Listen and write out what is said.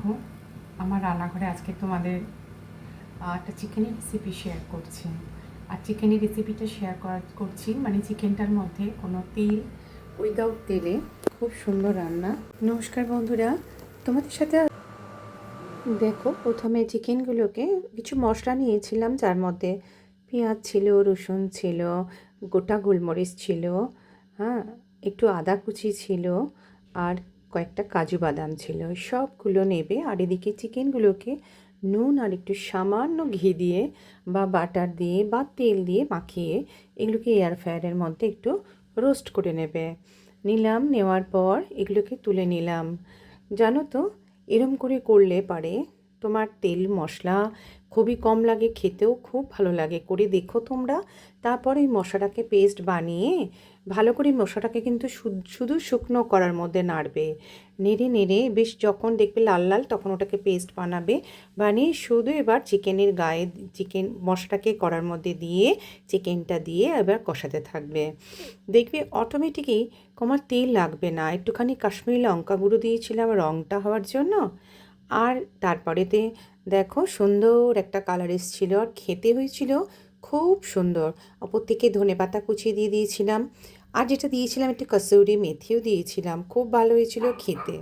দেখো, আমার রান্নাঘরে আজকে তোমাদের একটা চিকেনের রেসিপি শেয়ার করছি। আর চিকেনের রেসিপিটা শেয়ার করছি মানে চিকেনটার মধ্যে কোনো তেল, উইদাউট তেলে খুব সুন্দর রান্না। নমস্কার বন্ধুরা, তোমাদের সাথে দেখো, প্রথমে চিকেনগুলোকে কিছু মশলা নিয়েছিলাম, যার মধ্যে পেঁয়াজ ছিল, রসুন ছিল, গোটা গোলমরিচ ছিল, হ্যাঁ, একটু আদা কুচি ছিল, আর কয়েকটা কাজু বাদাম ছিল। সবগুলো নেবে আর এদিকে চিকেনগুলোকে নুন আর একটু সামান্য ঘি দিয়ে বা বাটার দিয়ে বা তেল দিয়ে মাখিয়ে এগুলোকে এয়ার ফ্রায়ারের মধ্যে একটু রোস্ট করে নেওয়ার পর এগুলোকে তুলে নিলাম। জানো তো, এরম করে করলে পারে তোমার তেল মশলা খুবই কম লাগে, খেতেও খুব ভালো লাগে। করে দেখো তোমরা। তারপর এই মশলাটাকে পেস্ট বানিয়ে ভালো করে মশলাটাকে কিন্তু শুধু শুকনো করার মধ্যে নাড়বে, নেড়ে নেড়ে বেশ যখন দেখবে লাল লাল তখন ওটাকে পেস্ট বানিয়ে শুধু এবার চিকেনের গায়ে চিকেন মশলাটাকে করার মধ্যে দিয়ে চিকেনটা দিয়ে এবার কষাতে থাকবে। দেখবে অটোমেটিকই তোমার তেল লাগবে না। একটুখানি কাশ্মীরি লঙ্কা গুঁড়ো দিয়েছিলাম রঙটা হওয়ার জন্য, আর তারপরেতে দেখো সুন্দর একটা কালার এসেছিল আর খেতে হয়েছিল খুব সুন্দর। অপর থেকে ধনেপাতা কুচিয়ে দিয়ে দিয়েছিলাম, আর যেটা দিয়েছিলাম একটু কসুরি মেথিও দিয়েছিলাম। খুব ভালো হয়েছিল খেতে।